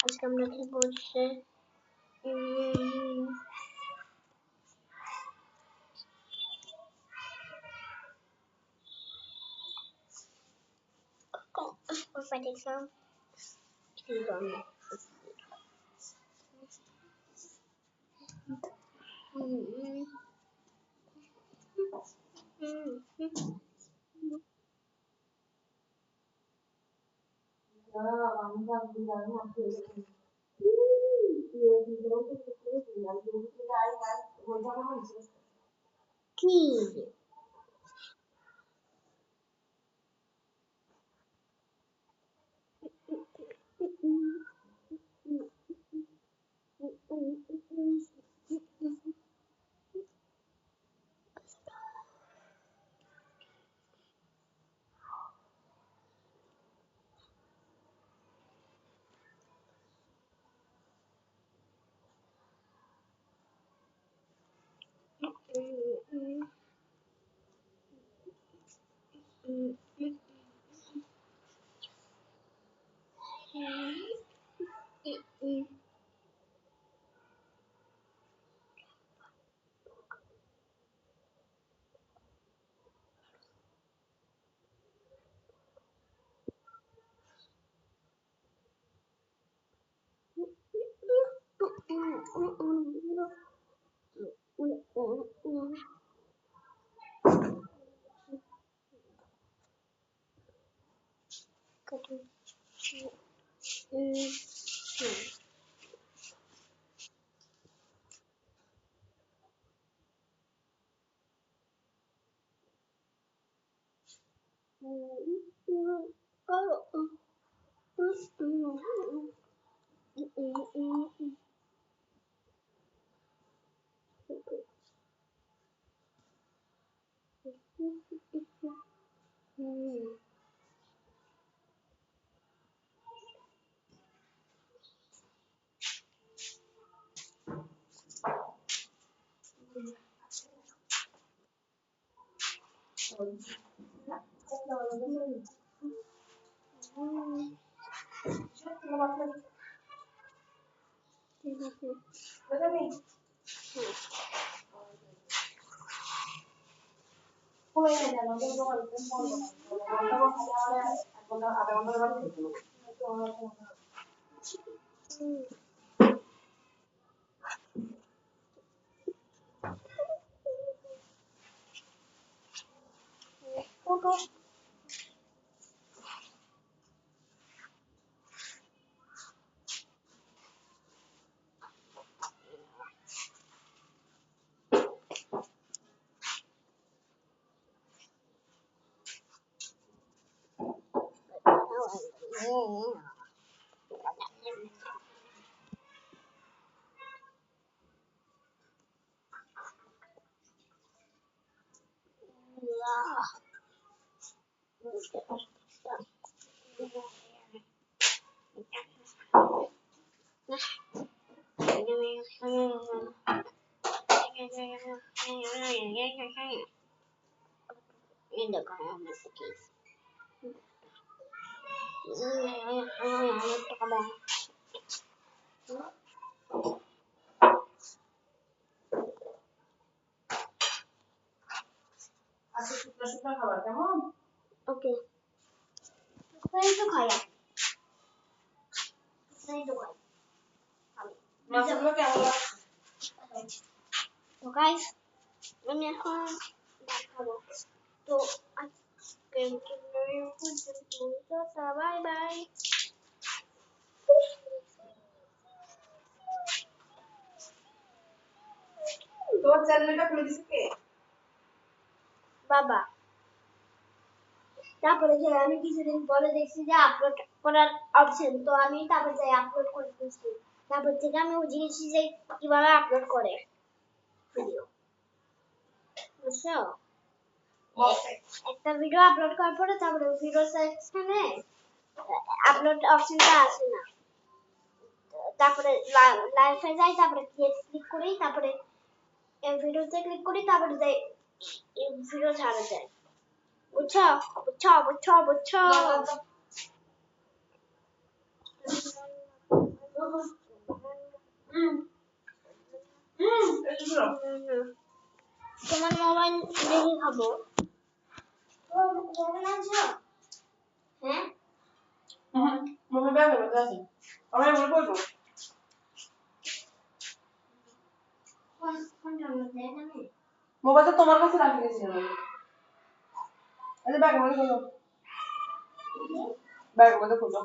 আজকে আমরা খেলবো হচ্ছে fighting sound. He's on it. Key. In the ground is the case. Okay. Saya itu kaya. So guys, আমি এখন দেখাবো তো আজকে বাই বাই তোর চ্যানেলটা খুলে দিছে কে বাবা তারপরে যে আমি কিছুদিন পরে দেখছি যে আপলোড করার অপশন তো আমি তারপরে যাই আপলোড করে দিয়েছি তারপর থেকে আমি বুঝে গেছি যে কিভাবে আপলোড করে ভিডিও বুঝছো একটা ভিডিও আপলোড করার পরে তারপরে ভিডিও সেকশনে আপলোড অপশনটা আসে না তারপরে লাইভে যাই তারপরে ক্লিক করি তারপরে ভিডিওতে ক্লিক করি তারপরে যাই ভিডিও ছাড়া যায় বুঝছো বুঝছো বুঝছো বুঝছো তোমার মোবাইল দেখে খাবো। হ্যাঁ মোবাইল ব্যাগের মধ্যে আছে। আমার মনে পড়লো। মোবাইলটা তোমার কাছে রাখি দিয়েছিলাম। ব্যাগের মধ্যে খোলো। ব্যাগের মধ্যে খোলো।